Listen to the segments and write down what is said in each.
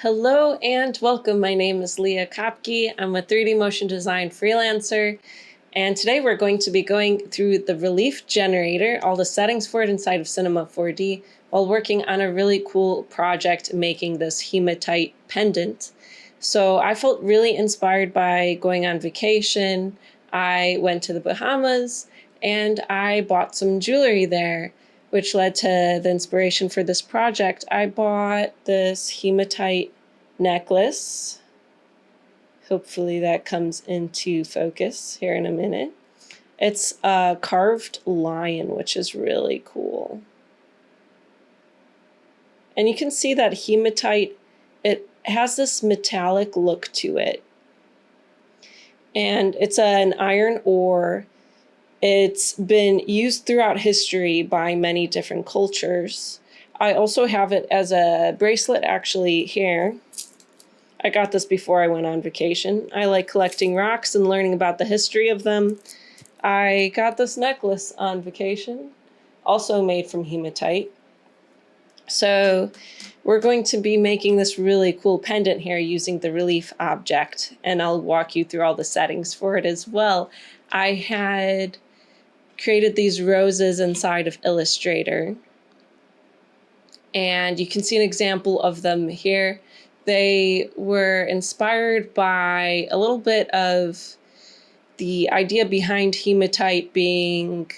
Hello and welcome. My name is Leah Kopke. I'm a 3D motion design freelancer, and today we're going to be going through the relief generator, all the settings for it inside of Cinema 4D, while working on a really cool project making this hematite pendant. So I felt really inspired by going on vacation. I went to the Bahamas and I bought some jewelry there, which led to the inspiration for this project. I bought this hematite necklace. Hopefully that comes into focus here in a minute. It's a carved lion, which is really cool. And you can see that hematite, it has this metallic look to it. And it's an iron ore. It's been used throughout history by many different cultures. I also have it as a bracelet actually here. I got this before I went on vacation. I like collecting rocks and learning about the history of them. I got this necklace on vacation, also made from hematite. So we're going to be making this really cool pendant here using the relief object, and I'll walk you through all the settings for it as well. I had created these roses inside of Illustrator, and you can see an example of them here. They were inspired by a little bit of the idea behind hematite being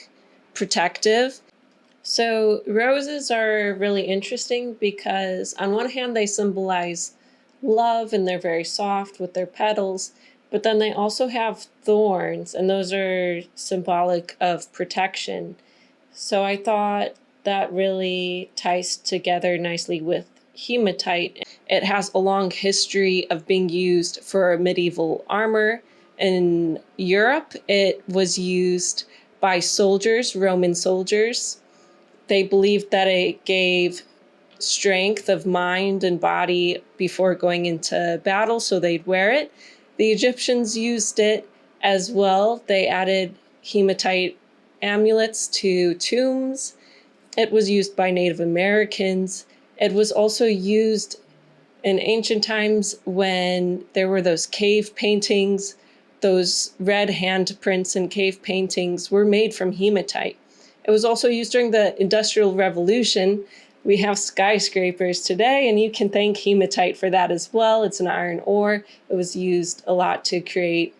protective. So roses are really interesting because on one hand they symbolize love and they're very soft with their petals, but then they also have thorns, and those are symbolic of protection. So I thought that really ties together nicely with hematite. It has a long history of being used for medieval armor. In Europe, it was used by soldiers, Roman soldiers. They believed that it gave strength of mind and body before going into battle, so they'd wear it. The Egyptians used it as well. They added hematite amulets to tombs. It was used by Native Americans. It was also used in ancient times when there were those cave paintings. Those red handprints in cave paintings were made from hematite. It was also used during the Industrial Revolution. We have skyscrapers today, and you can thank hematite for that as well. It's an iron ore. It was used a lot to create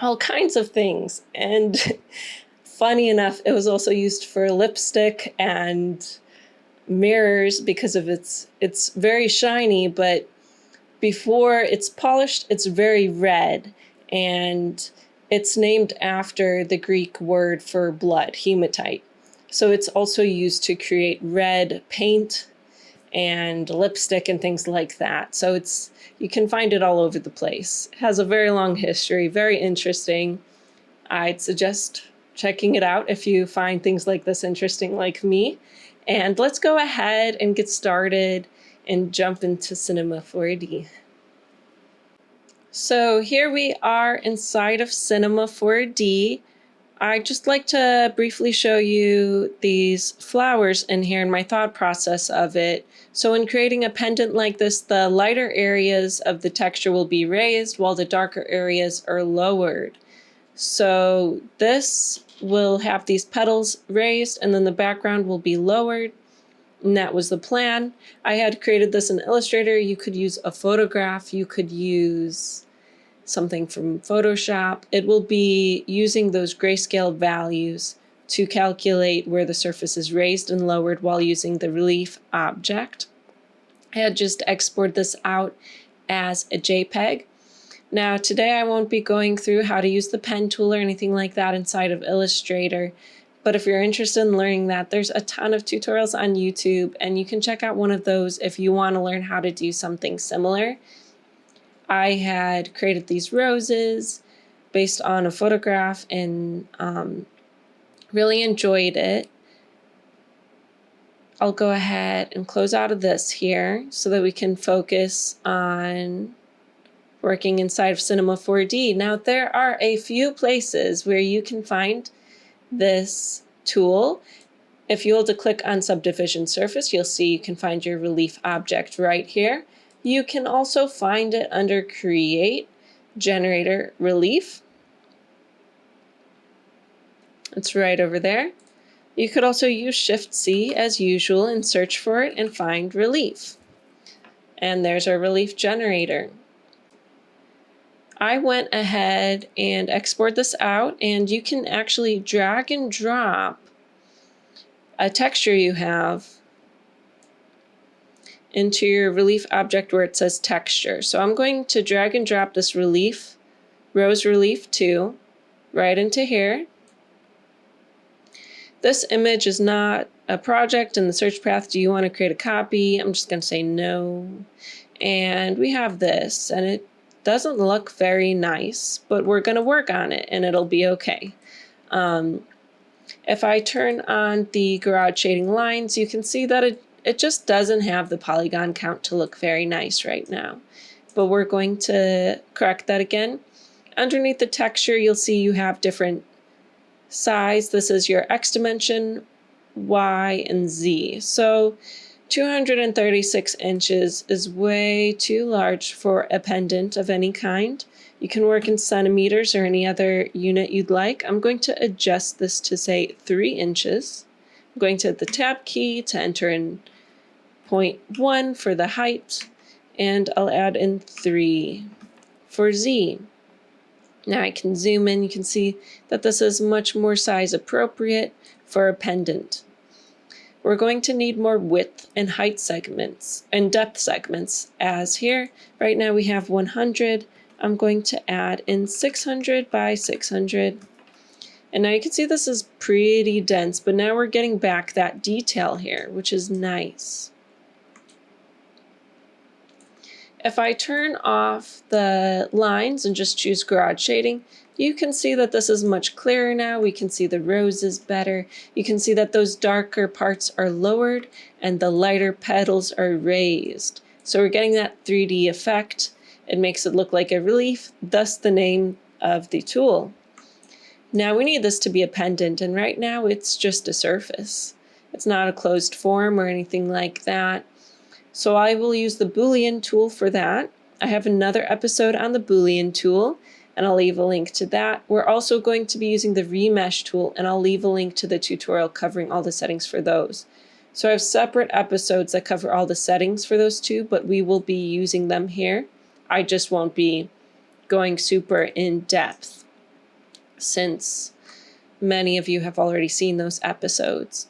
all kinds of things. And funny enough, it was also used for lipstick and mirrors because of it's very shiny, but before it's polished, it's very red. And it's named after the Greek word for blood, hematite. So it's also used to create red paint and lipstick and things like that. So you can find it all over the place. It has a very long history, very interesting. I'd suggest checking it out if you find things like this interesting like me. And let's go ahead and get started and jump into Cinema 4D. So here we are inside of Cinema 4D. I'd just like to briefly show you these flowers in here and my thought process of it. So in creating a pendant like this, the lighter areas of the texture will be raised while the darker areas are lowered. So this will have these petals raised and then the background will be lowered. And that was the plan. I had created this in Illustrator. You could use a photograph. You could use something from Photoshop. It will be using those grayscale values to calculate where the surface is raised and lowered while using the relief object. I had just exported this out as a JPEG. Now today I won't be going through how to use the pen tool or anything like that inside of Illustrator. But if you're interested in learning that, there's a ton of tutorials on YouTube, and you can check out one of those if you want to learn how to do something similar. I had created these roses based on a photograph and really enjoyed it. I'll go ahead and close out of this here so that we can focus on working inside of Cinema 4D. Now there are a few places where you can find this tool. If you hold to click on subdivision surface, you'll see you can find your relief object right here. You can also find it under Create, Generator, Relief. It's right over there. You could also use Shift-C as usual and search for it and find Relief. And there's our relief generator. I went ahead and export this out, and you can actually drag and drop a texture you have into your relief object where it says texture. So I'm going to drag and drop this relief, Rose Relief 2, right into here. This image is not a project in the search path. Do you want to create a copy? I'm just going to say no. And we have this, and it doesn't look very nice, but we're going to work on it and it'll be okay. If I turn on the garage shading lines, you can see that it just doesn't have the polygon count to look very nice right now. But we're going to correct that again. Underneath the texture, you'll see you have different size. This is your X dimension, Y, and Z. So 236 inches is way too large for a pendant of any kind. You can work in centimeters or any other unit you'd like. I'm going to adjust this to say 3 inches. I'm going to hit the tab key to enter in 0.1 for the height, and I'll add in 3 for Z. Now I can zoom in. You can see that this is much more size appropriate for a pendant. We're going to need more width and height segments and depth segments, as here. Right now we have 100. I'm going to add in 600 by 600. And now you can see this is pretty dense, but now we're getting back that detail here, which is nice. If I turn off the lines and just choose garage shading, you can see that this is much clearer now. We can see the roses better. You can see that those darker parts are lowered and the lighter petals are raised. So we're getting that 3D effect. It makes it look like a relief, thus the name of the tool. Now we need this to be a pendant, and right now it's just a surface. It's not a closed form or anything like that. So I will use the Boolean tool for that. I have another episode on the Boolean tool, and I'll leave a link to that. We're also going to be using the Remesh tool, and I'll leave a link to the tutorial covering all the settings for those. So I have separate episodes that cover all the settings for those two, but we will be using them here. I just won't be going super in depth since many of you have already seen those episodes.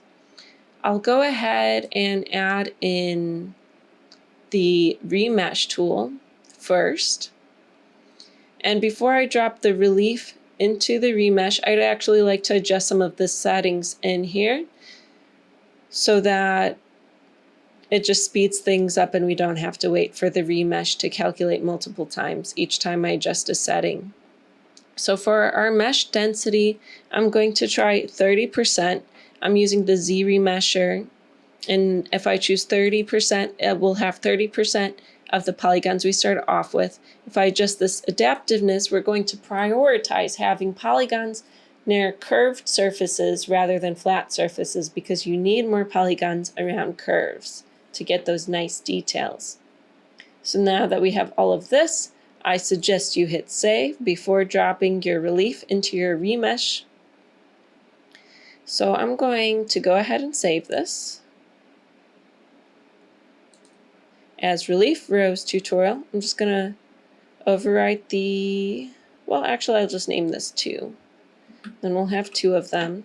I'll go ahead and add in the Remesh tool first. And before I drop the relief into the remesh, I'd actually like to adjust some of the settings in here so that it just speeds things up and we don't have to wait for the remesh to calculate multiple times each time I adjust a setting. So for our mesh density, I'm going to try 30%. I'm using the Z remesher, and if I choose 30%, it will have 30% of the polygons we started off with. If I adjust this adaptiveness, we're going to prioritize having polygons near curved surfaces rather than flat surfaces because you need more polygons around curves to get those nice details. So now that we have all of this, I suggest you hit save before dropping your relief into your remesh. So I'm going to go ahead and save this as relief rose tutorial. I'm just gonna overwrite the, well, actually I'll just name this 2. Then we'll have 2 of them.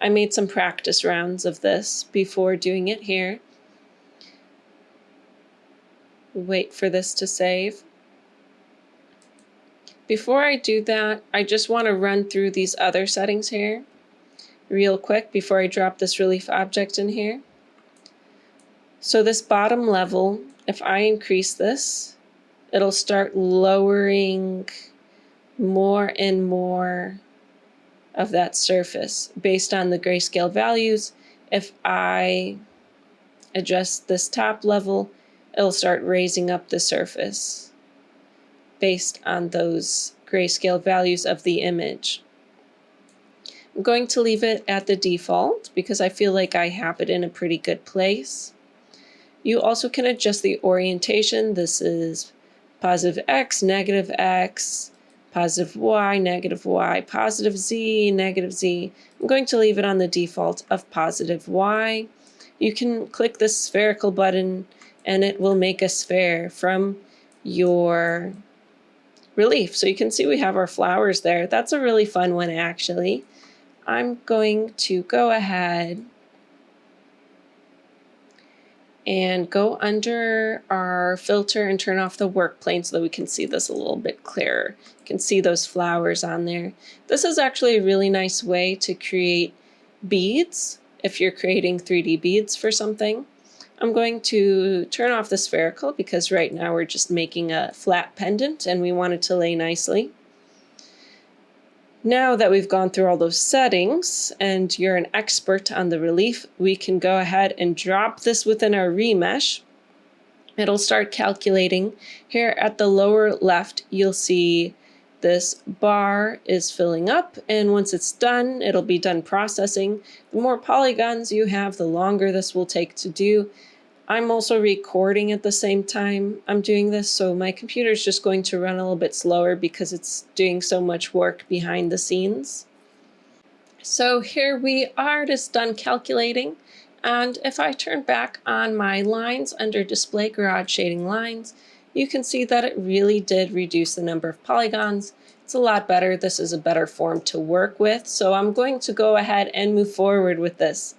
I made some practice rounds of this before doing it here. Wait for this to save. Before I do that, I just want to run through these other settings here real quick before I drop this relief object in here. So this bottom level, if I increase this, it'll start lowering more and more of that surface based on the grayscale values. If I adjust this top level, it'll start raising up the surface based on those grayscale values of the image. I'm going to leave it at the default because I feel like I have it in a pretty good place. You also can adjust the orientation. This is positive X, negative X, positive Y, positive Z, negative Z. I'm going to leave it on the default of positive Y. You can click the spherical button and it will make a sphere from your relief. So you can see we have our flowers there. That's a really fun one actually. I'm going to go ahead and go under our filter and turn off the work plane so that we can see this a little bit clearer. You can see those flowers on there. This is actually a really nice way to create beads if you're creating 3D beads for something. I'm going to turn off the spherical because right now we're just making a flat pendant and we want it to lay nicely. Now that we've gone through all those settings and you're an expert on the relief, we can go ahead and drop this within our remesh. It'll start calculating. Here at the lower left, you'll see this bar is filling up, and once it's done, it'll be done processing. The more polygons you have, the longer this will take to do. I'm also recording at the same time I'm doing this, so my computer is just going to run a little bit slower because it's doing so much work behind the scenes. So here we are, just done calculating. And if I turn back on my lines under Display Garage Shading Lines, you can see that it really did reduce the number of polygons. It's a lot better. This is a better form to work with. So I'm going to go ahead and move forward with this.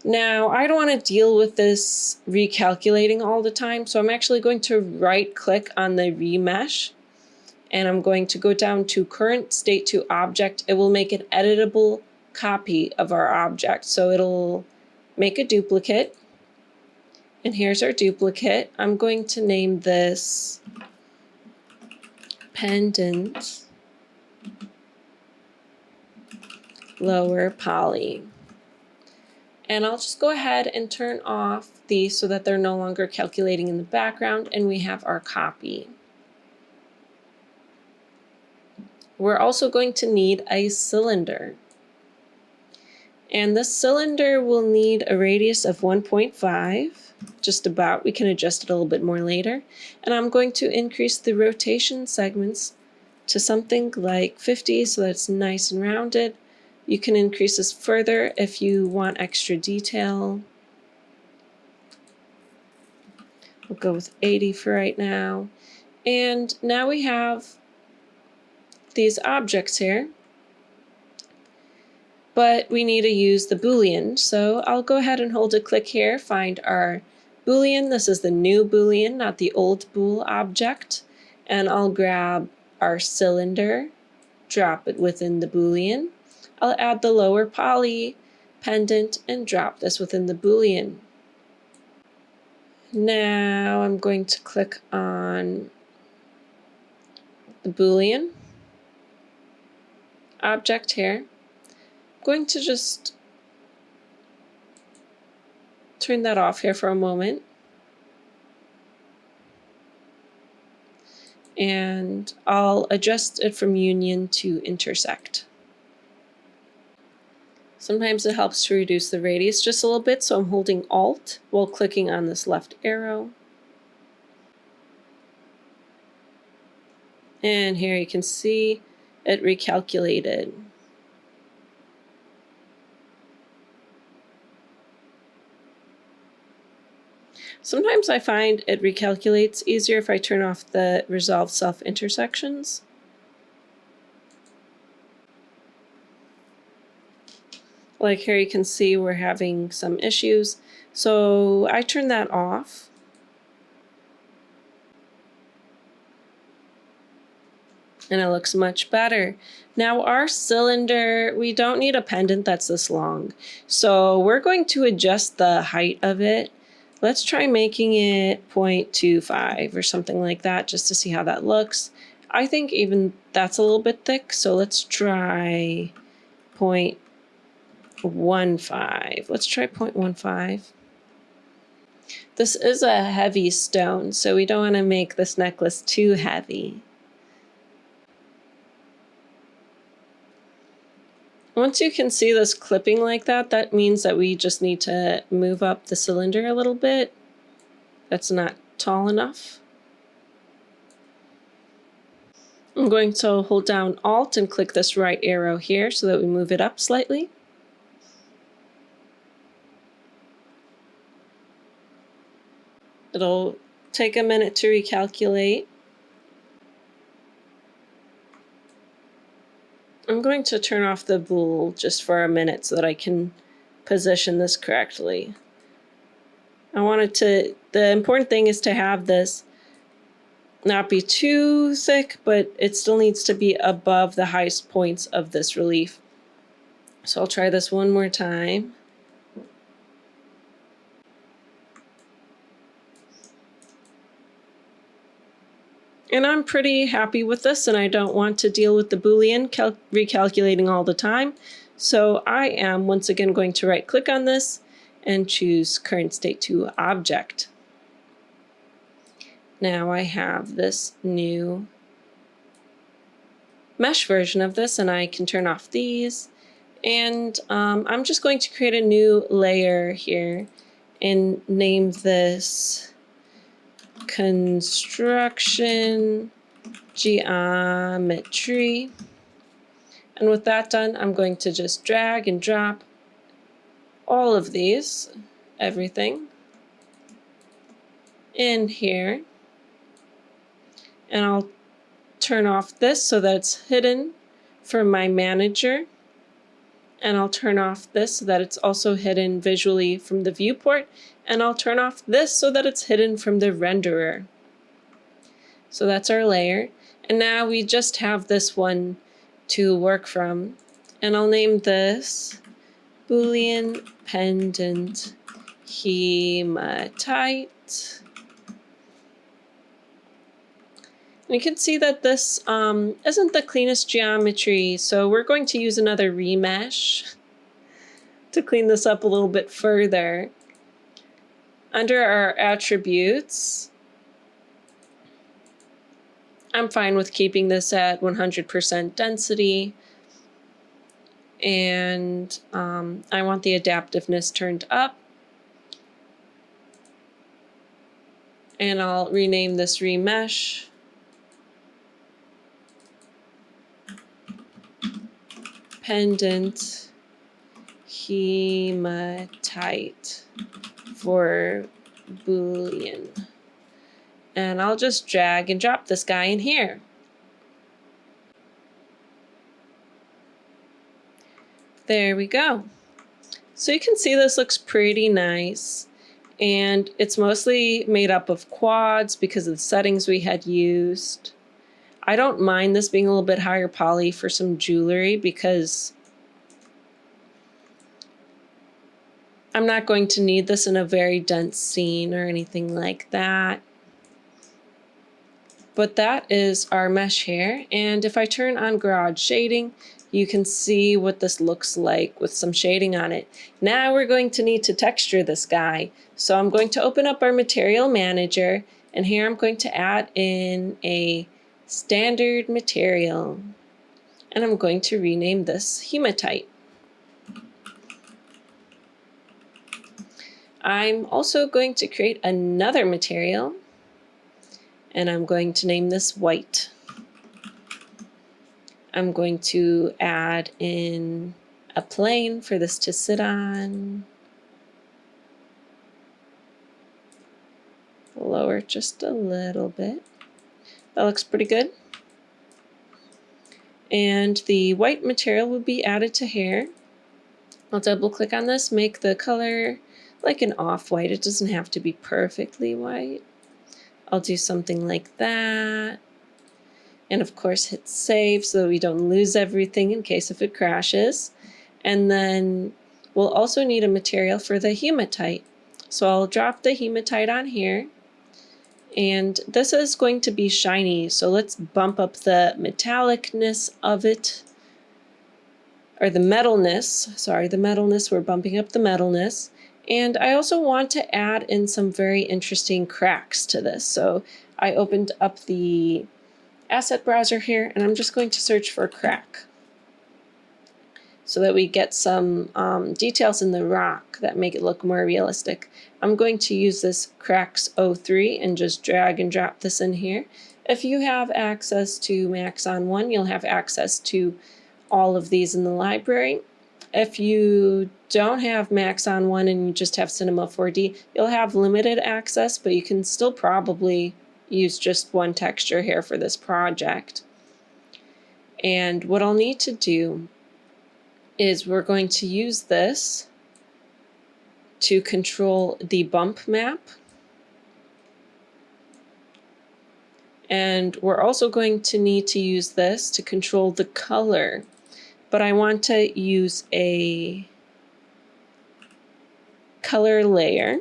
Now, I don't want to deal with this recalculating all the time, so I'm actually going to right-click on the remesh, and I'm going to go down to Current State to Object. It will make an editable copy of our object, so it'll make a duplicate, and here's our duplicate. I'm going to name this Pendant Lower Poly. And I'll just go ahead and turn off these so that they're no longer calculating in the background, and we have our copy. We're also going to need a cylinder. And this cylinder will need a radius of 1.5, just about. We can adjust it a little bit more later. And I'm going to increase the rotation segments to something like 50 so that it's nice and rounded. You can increase this further if you want extra detail. We'll go with 80 for right now. And now we have these objects here, but we need to use the Boolean. So I'll go ahead and hold a click here, find our Boolean. This is the new Boolean, not the old bool object. And I'll grab our cylinder, drop it within the Boolean. I'll add the lower poly pendant and drop this within the Boolean. Now I'm going to click on the Boolean object here. I'm going to just turn that off here for a moment. And I'll adjust it from union to intersect. Sometimes it helps to reduce the radius just a little bit, so I'm holding Alt while clicking on this left arrow. And here you can see it recalculated. Sometimes I find it recalculates easier if I turn off the Resolve Self-Intersections. Like here you can see we're having some issues, so I turn that off. And it looks much better. Now our cylinder, we don't need a pendant that's this long, so we're going to adjust the height of it. Let's try making it 0.25 or something like that just to see how that looks. I think even that's a little bit thick, so let's try 0.15. Let's try 0.15. This is a heavy stone, so we don't want to make this necklace too heavy. Once you can see this clipping like that, that means that we just need to move up the cylinder a little bit. That's not tall enough. I'm going to hold down Alt and click this right arrow here so that we move it up slightly. It'll take a minute to recalculate. I'm going to turn off the bool just for a minute so that I can position this correctly. The important thing is to have this not be too thick, but it still needs to be above the highest points of this relief. So I'll try this one more time. And I'm pretty happy with this, and I don't want to deal with the Boolean recalculating all the time. So I am once again going to right click on this and choose current state to object. Now I have this new mesh version of this, and I can turn off these. And I'm just going to create a new layer here and name this construction geometry. And with that done, I'm going to just drag and drop all of these, everything, in here. And I'll turn off this so that it's hidden from my manager. And I'll turn off this so that it's also hidden visually from the viewport. And I'll turn off this so that it's hidden from the renderer. So that's our layer. And now we just have this one to work from. And I'll name this Boolean Pendant Hematite. And you can see that this isn't the cleanest geometry, so we're going to use another remesh to clean this up a little bit further. Under our attributes, I'm fine with keeping this at 100% density. And I want the adaptiveness turned up. And I'll rename this remesh. Pendant Hematite for Boolean. And I'll just drag and drop this guy in here. There we go. So you can see this looks pretty nice. And it's mostly made up of quads because of the settings we had used. I don't mind this being a little bit higher poly for some jewelry because I'm not going to need this in a very dense scene or anything like that. But that is our mesh here. And if I turn on garage shading, you can see what this looks like with some shading on it. Now we're going to need to texture this guy. So I'm going to open up our material manager, and here I'm going to add in a standard material. And I'm going to rename this hematite. I'm also going to create another material, and I'm going to name this white. I'm going to add in a plane for this to sit on. Lower it just a little bit. That looks pretty good. And the white material will be added to here. I'll double click on this, make the color like an off-white. It doesn't have to be perfectly white. I'll do something like that. And of course hit save so that we don't lose everything in case if it crashes. And then we'll also need a material for the hematite. So I'll drop the hematite on here. And this is going to be shiny, so let's bump up the metallicness of it. Or the metalness, sorry, the metalness, we're bumping up the metalness. And I also want to add in some very interesting cracks to this. So I opened up the asset browser here, and I'm just going to search for crack. so that we get some details in the rock that make it look more realistic. I'm going to use this Cracks 03 and just drag and drop this in here. If you have access to Maxon 1, you'll have access to all of these in the library. If you don't have Maxon 1 and you just have Cinema 4D, you'll have limited access, but you can still probably use just one texture here for this project. And what I'll need to do is we're going to use this to control the bump map. And we're also going to need to use this to control the color. But I want to use a color layer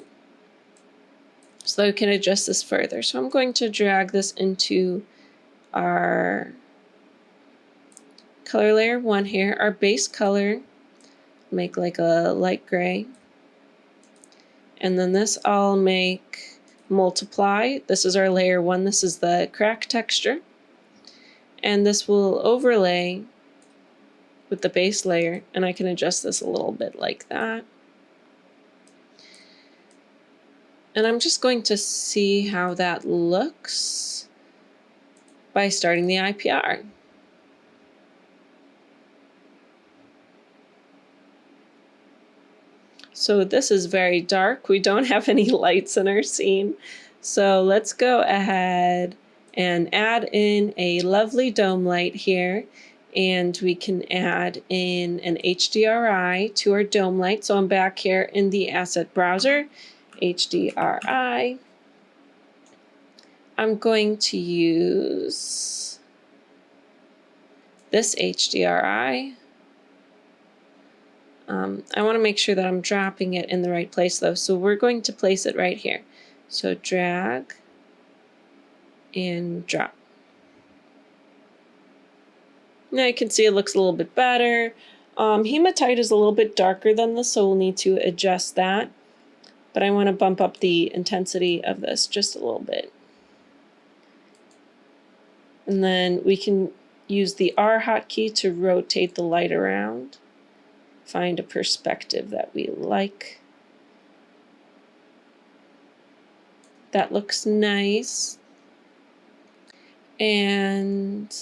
so that we can adjust this further. So I'm going to drag this into our color layer 1 here. Our base color, make like a light gray. And then this I'll make multiply. This is our layer 1. This is the crack texture. And this will overlay with the base layer. And I can adjust this a little bit like that. And I'm just going to see how that looks by starting the IPR. So this is very dark. We don't have any lights in our scene. So let's go ahead and add in a lovely dome light here. And we can add in an HDRI to our dome light. So I'm back here in the asset browser, HDRI. I'm going to use this HDRI. I want to make sure that I'm dropping it in the right place though. So we're going to place it right here. So drag and drop. Now you can see it looks a little bit better. Hematite is a little bit darker than this, so we'll need to adjust that. But I want to bump up the intensity of this just a little bit. And then we can use the R hotkey to rotate the light around. Find a perspective that we like. That looks nice. And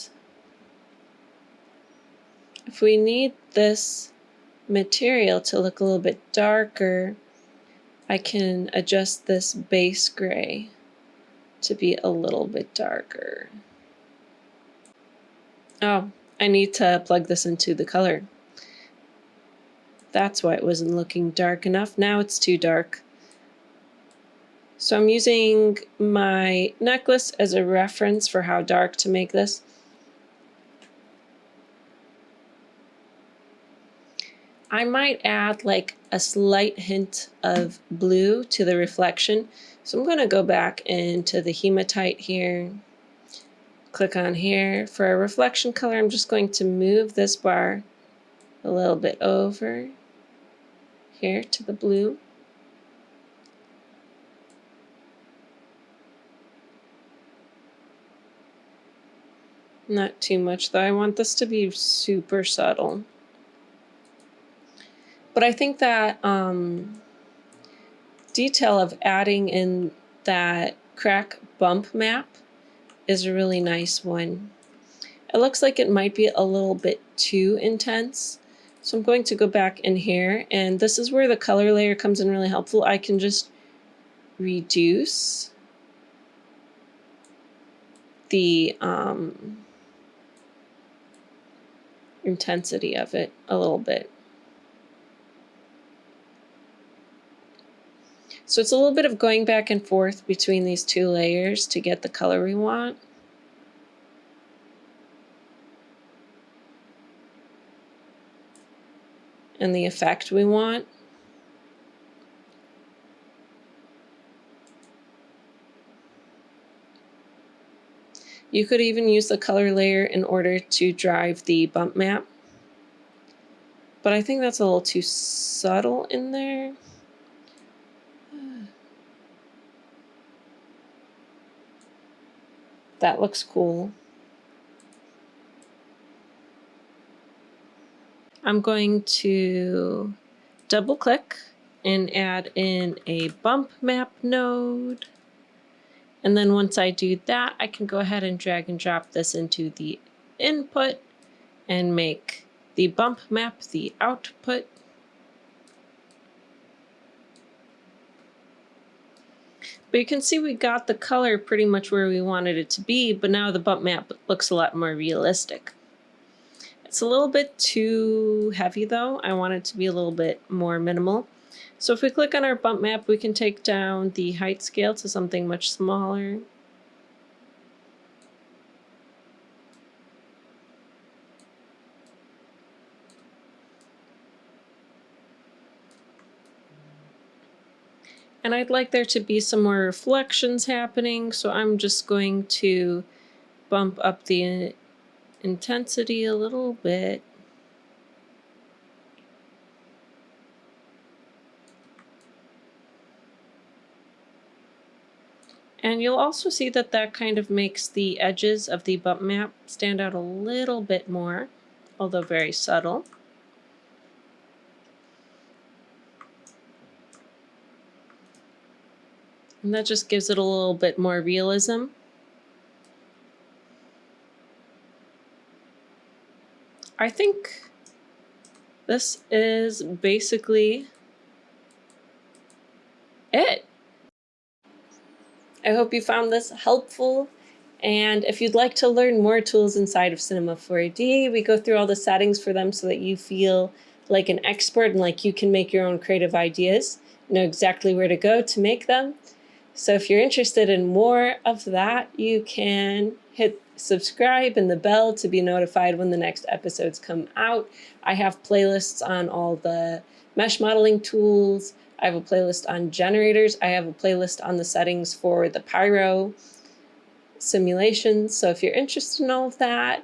if we need this material to look a little bit darker, I can adjust this base gray to be a little bit darker. Oh, I need to plug this into the color. That's why it wasn't looking dark enough. Now it's too dark. So I'm using my necklace as a reference for how dark to make this. I might add like a slight hint of blue to the reflection. So I'm going to go back into the hematite here. Click on here. For a reflection color, I'm just going to move this bar a little bit over here to the blue. Not too much though. I want this to be super subtle. But I think that detail of adding in that crack bump map is a really nice one. It looks like it might be a little bit too intense. So I'm going to go back in here, and this is where the color layer comes in really helpful. I can just reduce the intensity of it a little bit. So it's a little bit of going back and forth between these two layers to get the color we want. And the effect we want. You could even use the color layer in order to drive the bump map. But I think that's a little too subtle in there. That looks cool. I'm going to double click and add in a bump map node. And then once I do that, I can go ahead and drag and drop this into the input and make the bump map the output. But you can see we got the color pretty much where we wanted it to be, but now the bump map looks a lot more realistic. It's a little bit too heavy though. I want it to be a little bit more minimal. So if we click on our bump map, we can take down the height scale to something much smaller. And I'd like there to be some more reflections happening, so I'm just going to bump up the intensity a little bit. And you'll also see that that kind of makes the edges of the bump map stand out a little bit more, although very subtle. And that just gives it a little bit more realism. I think this is basically it. I hope you found this helpful. And if you'd like to learn more tools inside of Cinema 4D, we go through all the settings for them so that you feel like an expert and like you can make your own creative ideas, know exactly where to go to make them. So if you're interested in more of that, you can hit subscribe and the bell to be notified when the next episodes come out. I have playlists on all the mesh modeling tools. I have a playlist on generators. I have a playlist on the settings for the pyro simulations. So if you're interested in all of that,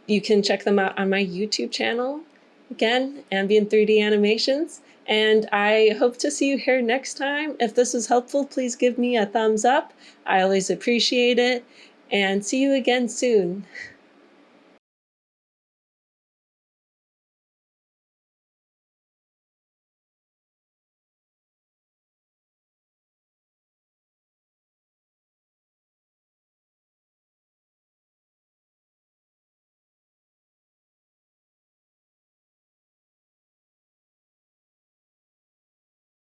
you can check them out on my YouTube channel. Again, Ambient 3D Animations. And I hope to see you here next time. If this was helpful, please give me a thumbs up. I always appreciate it. And see you again soon.